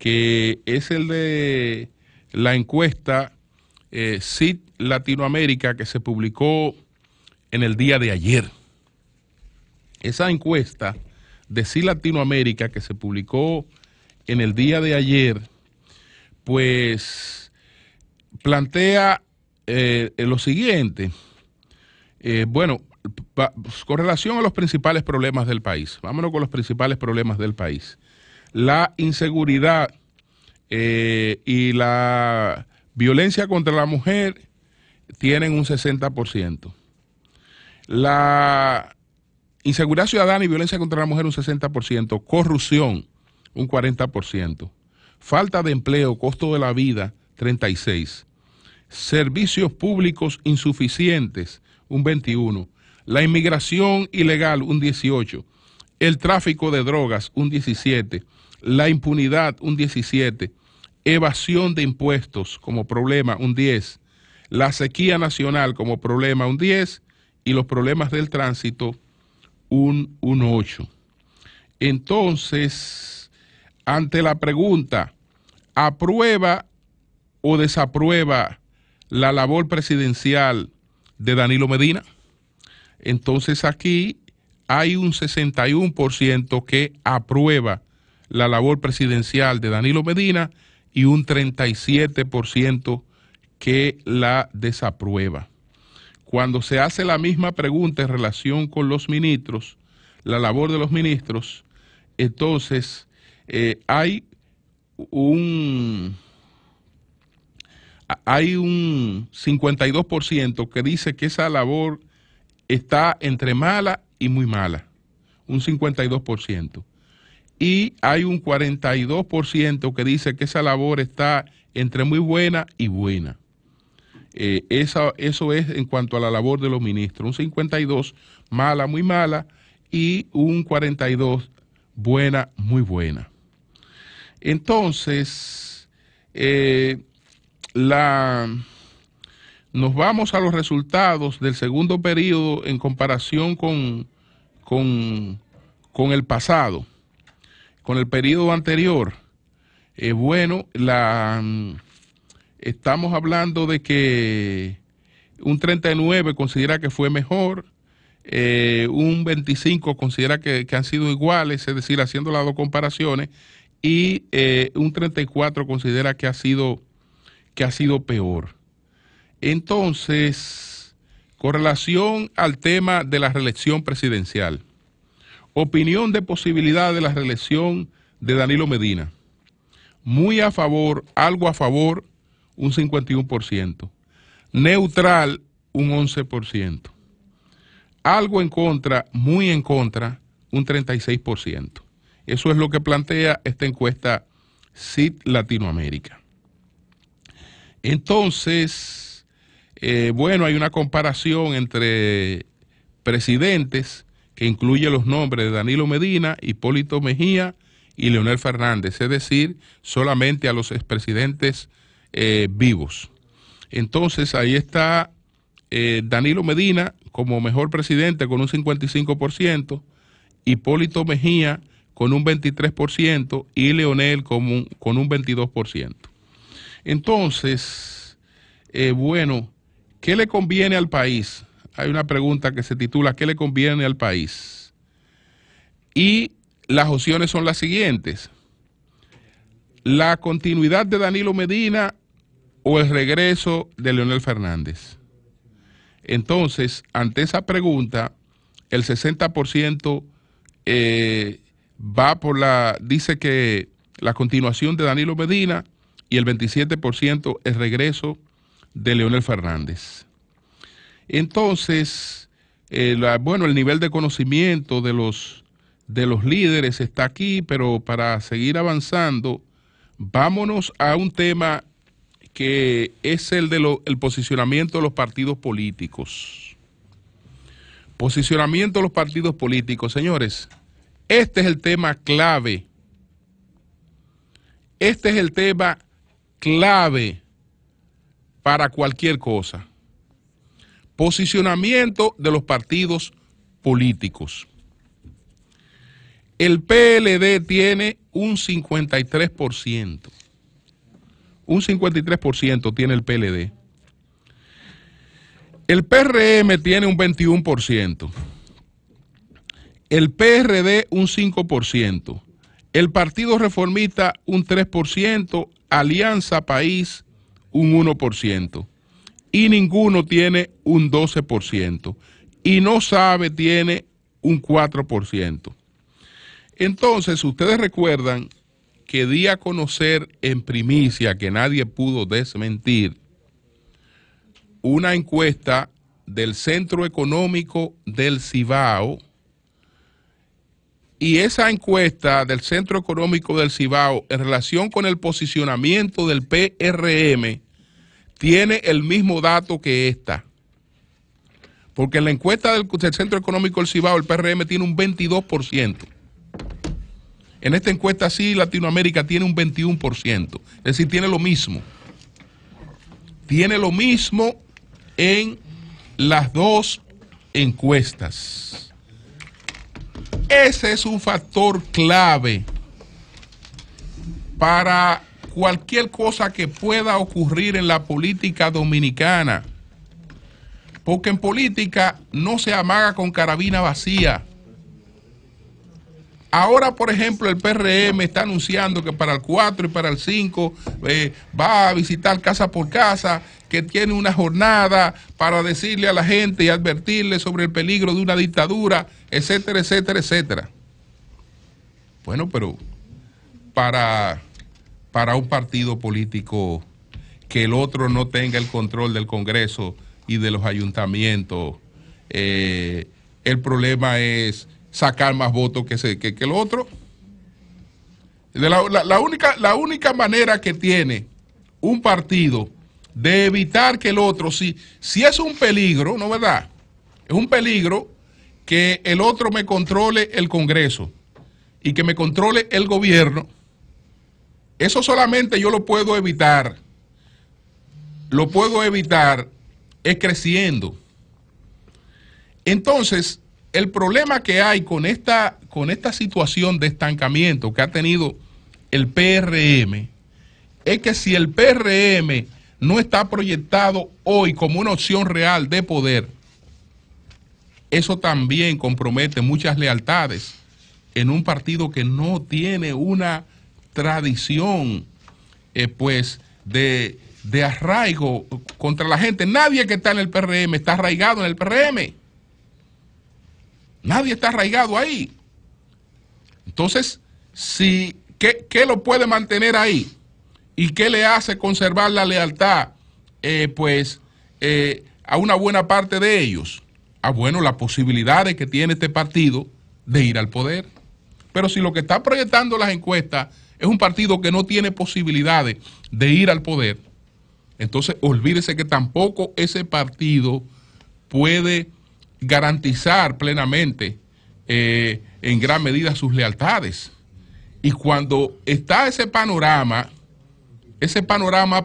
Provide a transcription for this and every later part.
que es el de la encuesta CIT Latinoamérica que se publicó en el día de ayer. Esa encuesta de CIT Latinoamérica que se publicó en el día de ayer, pues plantea lo siguiente. Bueno, con relación a los principales problemas del país, vámonos con los principales problemas del país. La inseguridad y la violencia contra la mujer tienen un 60%. La inseguridad ciudadana y violencia contra la mujer un 60%. Corrupción un 40%. Falta de empleo, costo de la vida 36%. Servicios públicos insuficientes un 21%. La inmigración ilegal un 18%. El tráfico de drogas un 17%. La impunidad un 17%. Evasión de impuestos como problema un 10%. La sequía nacional como problema un 10%. Y los problemas del tránsito un 8%. Entonces, ante la pregunta, ¿aprueba o desaprueba la labor presidencial de Danilo Medina? Entonces aquí hay un 61% que aprueba la labor presidencial de Danilo Medina y un 37% que la desaprueba. Cuando se hace la misma pregunta en relación con los ministros, la labor de los ministros, entonces hay un 52% que dice que esa labor está entre mala y muy mala, un 52%. Y hay un 42% que dice que esa labor está entre muy buena y buena. Eso es en cuanto a la labor de los ministros. Un 52 mala, muy mala, y un 42 buena, muy buena. Entonces, nos vamos a los resultados del segundo periodo en comparación con el pasado, con el periodo anterior. Bueno, estamos hablando de que un 39 considera que fue mejor, un 25 considera que han sido iguales, es decir, haciendo las dos comparaciones, y un 34 considera que ha sido peor. Entonces, con relación al tema de la reelección presidencial, opinión de posibilidad de la reelección de Danilo Medina, muy a favor, algo a favor, un 51%, neutral, un 11%, algo en contra, muy en contra, un 36%. Eso es lo que plantea esta encuesta CIT Latinoamérica. Entonces, bueno, hay una comparación entre presidentes que incluye los nombres de Danilo Medina, Hipólito Mejía y Leonel Fernández, es decir, solamente a los expresidentes vivos. Entonces, ahí está Danilo Medina como mejor presidente con un 55%, Hipólito Mejía con un 23% y Leonel con un 22%. Entonces, bueno, ¿qué le conviene al país? Hay una pregunta que se titula ¿qué le conviene al país? Y las opciones son las siguientes: la continuidad de Danilo Medina o el regreso de Leonel Fernández. Entonces, ante esa pregunta, el 60% dice que la continuación de Danilo Medina y el 27% el regreso de Leonel Fernández. Entonces, bueno, el nivel de conocimiento de los líderes está aquí, pero para seguir avanzando, vámonos a un tema que es el posicionamiento de los partidos políticos. Posicionamiento de los partidos políticos, señores. Este es el tema clave. Este es el tema clave para cualquier cosa. Posicionamiento de los partidos políticos. El PLD tiene un 53%. Un 53% tiene el PLD. El PRM tiene un 21%. El PRD un 5%. El Partido Reformista un 3%. Alianza País un 1%. Y ninguno tiene un 12%. Y No Sabe tiene un 4%. Entonces, ustedes recuerdan que di a conocer en primicia, que nadie pudo desmentir, una encuesta del Centro Económico del Cibao, y esa encuesta del Centro Económico del Cibao en relación con el posicionamiento del PRM tiene el mismo dato que esta. Porque en la encuesta del Centro Económico del Cibao el PRM tiene un 22%. En esta encuesta sí Latinoamérica tiene un 21%. Es decir, tiene lo mismo. Tiene lo mismo en las dos encuestas. Ese es un factor clave para cualquier cosa que pueda ocurrir en la política dominicana. Porque en política no se amaga con carabina vacía. Ahora, por ejemplo, el PRM está anunciando que para el 4 y para el 5 va a visitar casa por casa, que tiene una jornada para decirle a la gente y advertirle sobre el peligro de una dictadura, etcétera, etcétera, etcétera. Bueno, pero para un partido político que el otro no tenga el control del Congreso y de los ayuntamientos, el problema es sacar más votos que el otro. La única manera que tiene un partido de evitar que el otro, si es un peligro, ¿no verdad? Es un peligro que el otro me controle el Congreso y que me controle el gobierno. Eso solamente yo lo puedo evitar. Lo puedo evitar es creciendo. Entonces, el problema que hay con esta situación de estancamiento que ha tenido el PRM es que si el PRM no está proyectado hoy como una opción real de poder, eso también compromete muchas lealtades en un partido que no tiene una tradición de arraigo contra la gente. Nadie que está en el PRM está arraigado en el PRM. Nadie está arraigado ahí. Entonces, ¿qué lo puede mantener ahí? ¿Y qué le hace conservar la lealtad a una buena parte de ellos? Bueno, las posibilidades que tiene este partido de ir al poder. Pero si lo que está proyectando las encuestas es un partido que no tiene posibilidades de ir al poder, entonces olvídese que tampoco ese partido puede garantizar plenamente en gran medida sus lealtades. Y cuando está ese panorama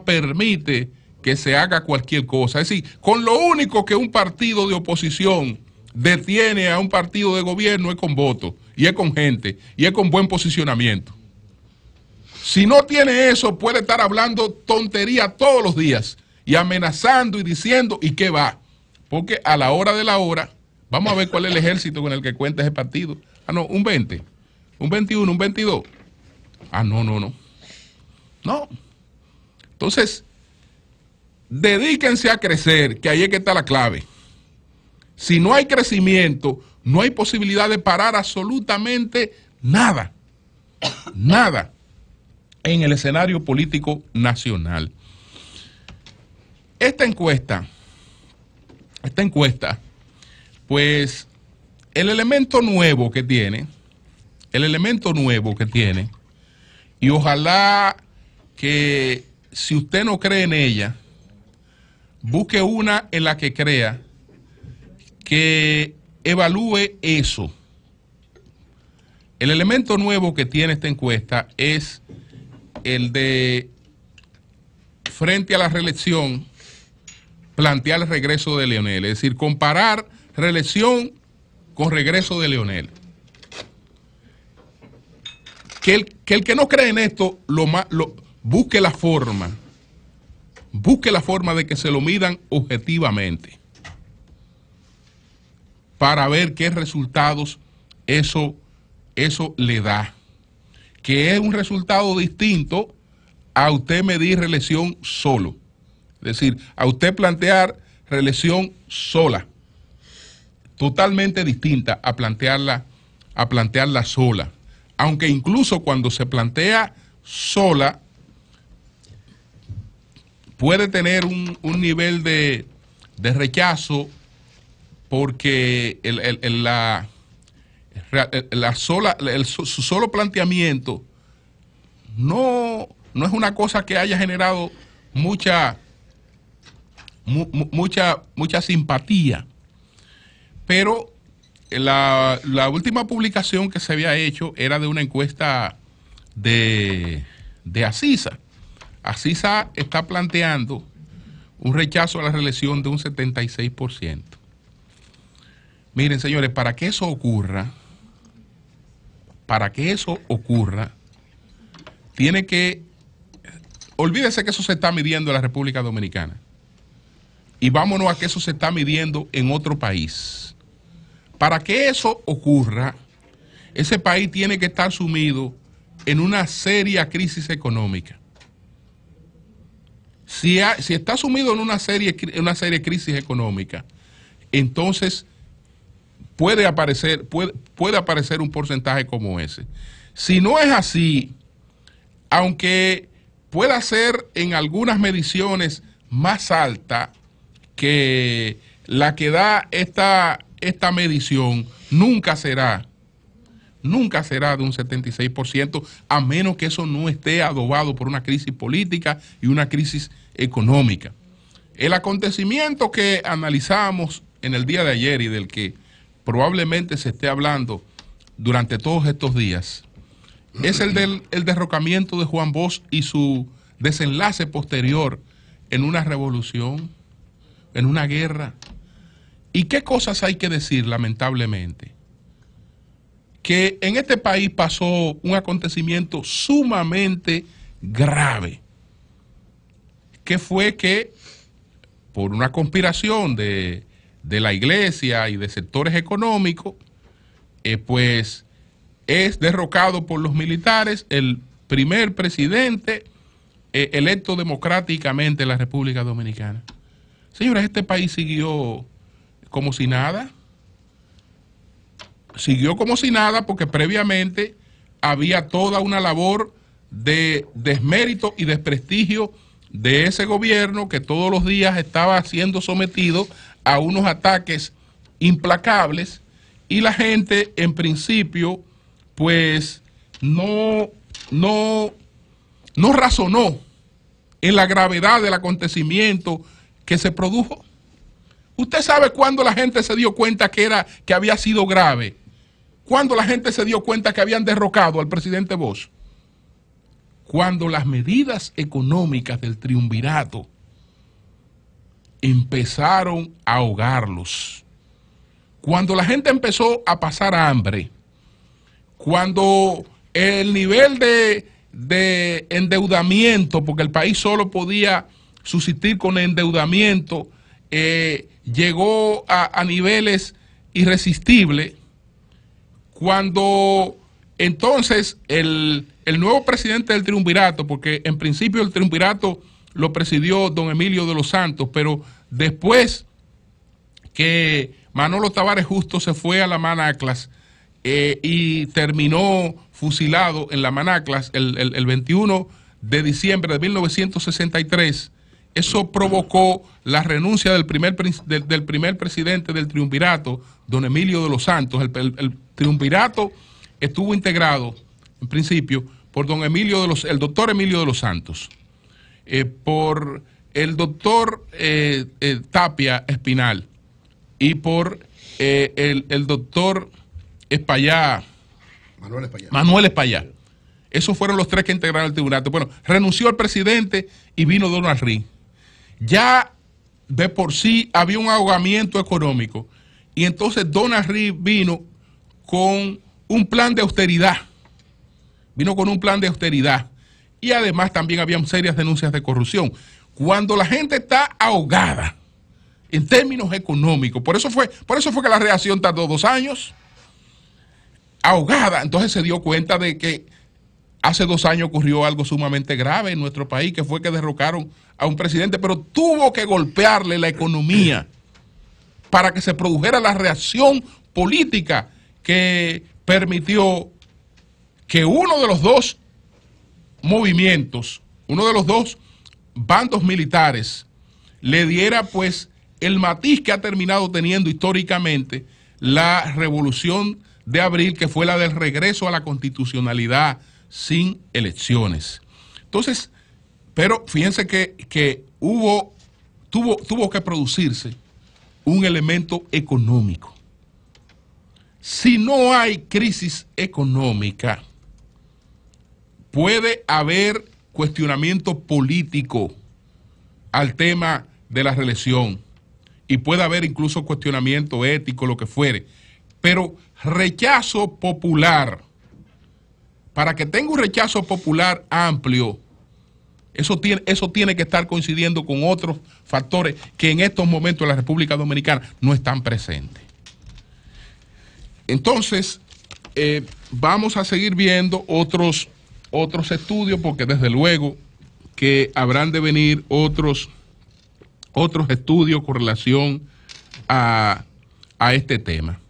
permite que se haga cualquier cosa. Es decir, con lo único que un partido de oposición detiene a un partido de gobierno es con votos, y es con gente, y es con buen posicionamiento. Si no tiene eso, puede estar hablando tontería todos los días y amenazando y diciendo y qué va. Porque a la hora de la hora, vamos a ver cuál es el ejército con el que cuenta ese partido. Ah, no, un 20, un 21, un 22. Ah, no. No. Entonces, dedíquense a crecer, que ahí es que está la clave. Si no hay crecimiento, no hay posibilidad de parar absolutamente nada. Nada en el escenario político nacional. Esta encuesta, pues el elemento nuevo que tiene, y ojalá que si usted no cree en ella, busque una en la que crea, que evalúe eso. El elemento nuevo que tiene esta encuesta es el de, frente a la reelección, plantear el regreso de Leonel, es decir, comparar reelección con regreso de Leonel. que el que no cree en esto busque la forma de que se lo midan objetivamente para ver qué resultados eso le da, que es un resultado distinto a usted medir reelección solo, es decir, a usted plantear reelección sola, totalmente distinta a plantearla sola, aunque incluso cuando se plantea sola puede tener un nivel de rechazo, porque su solo planteamiento no es una cosa que haya generado mucha simpatía. Pero la última publicación que se había hecho era de una encuesta de Acisa. Acisa está planteando un rechazo a la reelección de un 76%. Miren, señores, para que eso ocurra, tiene que, olvídese que eso se está midiendo en la República Dominicana, y vámonos a que eso se está midiendo en otro país. Para que eso ocurra, ese país tiene que estar sumido en una seria crisis económica. Si está sumido en una seria crisis económica, entonces puede aparecer un porcentaje como ese. Si no es así, aunque pueda ser en algunas mediciones más alta que la que da esta medición, nunca será de un 76%, a menos que eso no esté adobado por una crisis política y una crisis económica. El acontecimiento que analizamos en el día de ayer y del que probablemente se esté hablando durante todos estos días es el derrocamiento de Juan Bosch y su desenlace posterior en una revolución, en una guerra. ¿Y qué cosas hay que decir, lamentablemente? Que en este país pasó un acontecimiento sumamente grave, que fue que por una conspiración de la iglesia y de sectores económicos, pues es derrocado por los militares el primer presidente electo democráticamente en la República Dominicana. Señores, este país siguió como si nada. Siguió como si nada porque previamente había toda una labor de desmérito y desprestigio de ese gobierno, que todos los días estaba siendo sometido a unos ataques implacables, y la gente en principio pues no razonó en la gravedad del acontecimiento que se produjo. ¿Usted sabe cuándo la gente se dio cuenta que había sido grave? ¿Cuándo la gente se dio cuenta que habían derrocado al presidente Bosch? Cuando las medidas económicas del triunvirato empezaron a ahogarlos. Cuando la gente empezó a pasar hambre. Cuando el nivel de endeudamiento, porque el país solo podía subsistir con endeudamiento, llegó a niveles irresistibles. Cuando entonces el nuevo presidente del triunvirato, porque en principio el triunvirato lo presidió don Emilio de los Santos, pero después que Manolo Tavares Justo se fue a la Manaclas y terminó fusilado en la Manaclas el 21 de diciembre de 1963, eso provocó la renuncia del primer presidente del triunvirato, don Emilio de los Santos. El triunvirato estuvo integrado, en principio, por el doctor Emilio de los Santos, por el doctor Tapia Espinal y por el doctor Manuel Espaillá. Esos fueron los tres que integraron el triunvirato. Bueno, renunció el presidente y vino Donald Rí. Ya de por sí había un ahogamiento económico, y entonces Donald Rí vino con un plan de austeridad. vino con un plan de austeridad y además también habían serias denuncias de corrupción. Cuando la gente está ahogada en términos económicos, por eso fue que la reacción tardó 2 años, ahogada, entonces se dio cuenta de que hace 2 años ocurrió algo sumamente grave en nuestro país, que fue que derrocaron a un presidente, pero tuvo que golpearle la economía para que se produjera la reacción política que permitió que uno de los 2 movimientos, uno de los 2 bandos militares, le diera pues el matiz que ha terminado teniendo históricamente la Revolución de Abril, que fue la del regreso a la constitucionalidad sin elecciones. Entonces, pero fíjense que tuvo que producirse un elemento económico. Si no hay crisis económica, puede haber cuestionamiento político al tema de la reelección y puede haber incluso cuestionamiento ético, lo que fuere, pero rechazo popular, para que tenga un rechazo popular amplio, eso tiene que estar coincidiendo con otros factores que en estos momentos en la República Dominicana no están presentes. Entonces, vamos a seguir viendo otros estudios, porque desde luego que habrán de venir otros estudios con relación a este tema.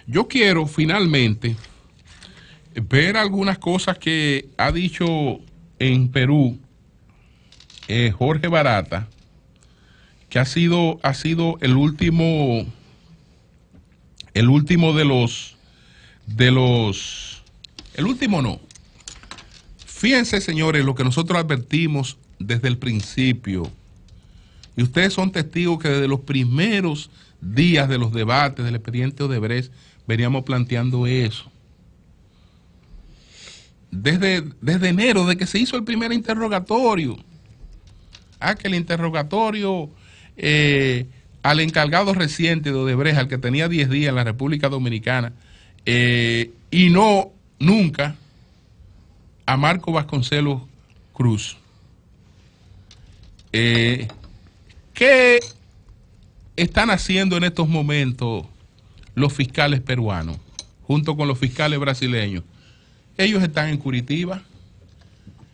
Yo quiero finalmente ver algunas cosas que ha dicho en Perú Jorge Barata, que ha sido el último no. Fíjense, señores, lo que nosotros advertimos desde el principio, y ustedes son testigos que desde los primeros días de los debates del expediente Odebrecht veníamos planteando eso. Desde enero, de que se hizo el primer interrogatorio. Que el interrogatorio al encargado reciente de Odebrecht, al que tenía 10 días en la República Dominicana, y nunca a Marco Vasconcelos Cruz. ¿Qué están haciendo en estos momentos los fiscales peruanos junto con los fiscales brasileños? Ellos están en Curitiba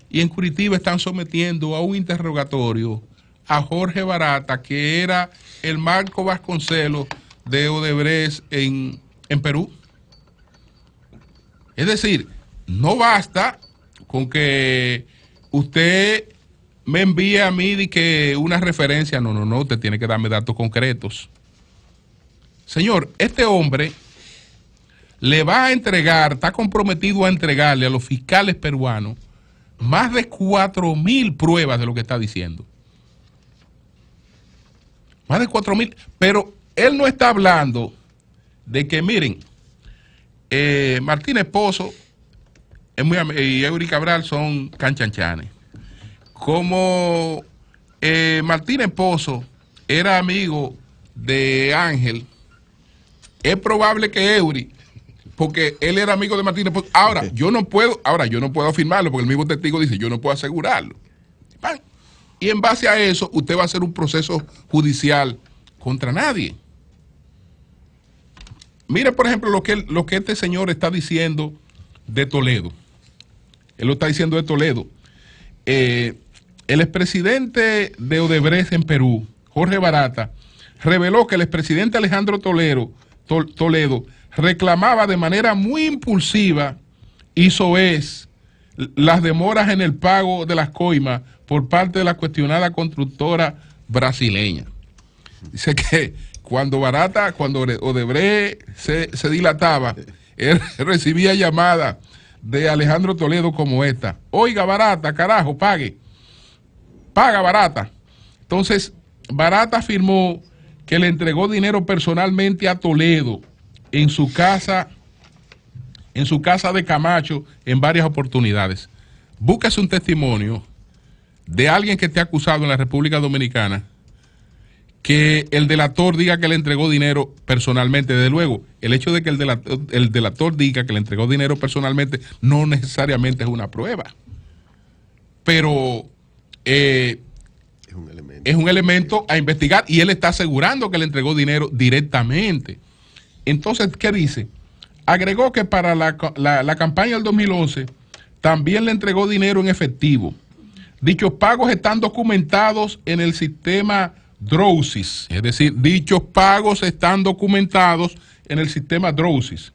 y en Curitiba están sometiendo a un interrogatorio a Jorge Barata, que era el Marco Vasconcelos de Odebrecht en Perú. Es decir, no basta con que usted me envíe a mí de que una referencia. No, usted tiene que darme datos concretos. Señor, este hombre le va a entregar, está comprometido a entregarle a los fiscales peruanos más de 4.000 pruebas de lo que está diciendo. Más de 4.000, pero él no está hablando de que, miren, Martínez Pozo y Eury Cabral son canchanchanes. Como Martínez Pozo era amigo de Ángel, es probable que Eury, porque él era amigo de Martínez Pozo. Ahora, yo no puedo afirmarlo, porque el mismo testigo dice, yo no puedo asegurarlo. Y en base a eso, usted va a hacer un proceso judicial contra nadie. Mire, por ejemplo, lo que este señor está diciendo de Toledo. Él lo está diciendo de Toledo. El expresidente de Odebrecht en Perú, Jorge Barata, reveló que el expresidente Alejandro Toledo reclamaba de manera muy impulsiva y soez las demoras en el pago de las coimas por parte de la cuestionada constructora brasileña. Dice que cuando Odebrecht se dilataba, él recibía llamadas de Alejandro Toledo como esta: oiga, Barata, carajo, paga, Barata. Entonces, Barata afirmó que le entregó dinero personalmente a Toledo en su casa de Camacho en varias oportunidades. Búsquese un testimonio de alguien que esté acusado en la República Dominicana que el delator diga que le entregó dinero personalmente. Desde luego, el hecho de que el delator diga que le entregó dinero personalmente no necesariamente es una prueba. Pero es un elemento a investigar, y él está asegurando que le entregó dinero directamente. Entonces, ¿qué dice? Agregó que para la campaña del 2011 también le entregó dinero en efectivo. Dichos pagos están documentados en el sistema Drosys, es decir, dichos pagos están documentados en el sistema Drosys.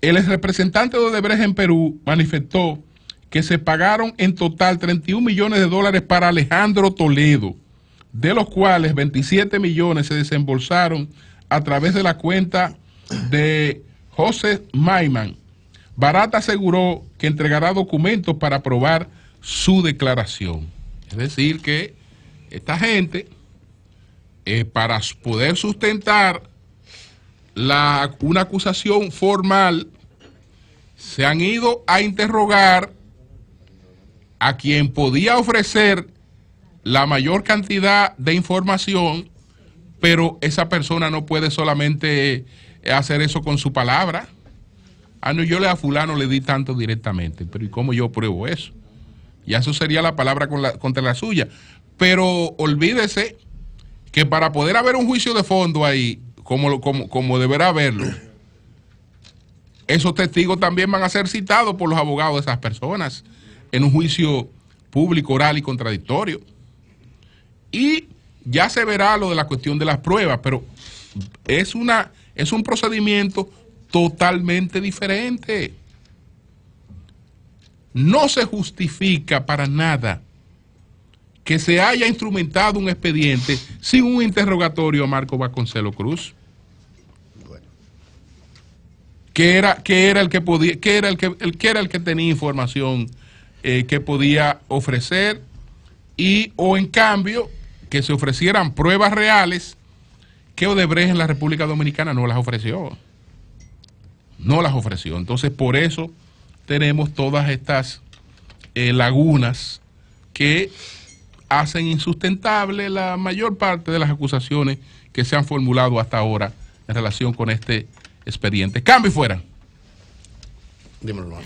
El representante de Odebrecht en Perú manifestó que se pagaron en total 31 millones de dólares para Alejandro Toledo, de los cuales 27 millones se desembolsaron a través de la cuenta de José Maiman. Barata aseguró que entregará documentos para probar su declaración. Es decir, que esta gente, para poder sustentar una acusación formal, se han ido a interrogar a quien podía ofrecer la mayor cantidad de información, pero esa persona no puede solamente hacer eso con su palabra. Ah, no, yo a fulano le di tanto directamente, pero ¿y cómo yo pruebo eso? Ya eso sería la palabra contra la suya. Pero olvídese que para poder haber un juicio de fondo ahí, como deberá haberlo, esos testigos también van a ser citados por los abogados de esas personas en un juicio público, oral y contradictorio. Y ya se verá lo de la cuestión de las pruebas, pero es un procedimiento totalmente diferente. No se justifica para nada que se haya instrumentado un expediente sin un interrogatorio a Marco Vasconcelos Cruz. Que era el que podía, que era el que tenía información que podía ofrecer, o en cambio que se ofrecieran pruebas reales que Odebrecht en la República Dominicana no las ofreció. No las ofreció. Entonces, por eso tenemos todas estas lagunas que hacen insustentable la mayor parte de las acusaciones que se han formulado hasta ahora en relación con este expediente. Cambio y fuera. Dímelo.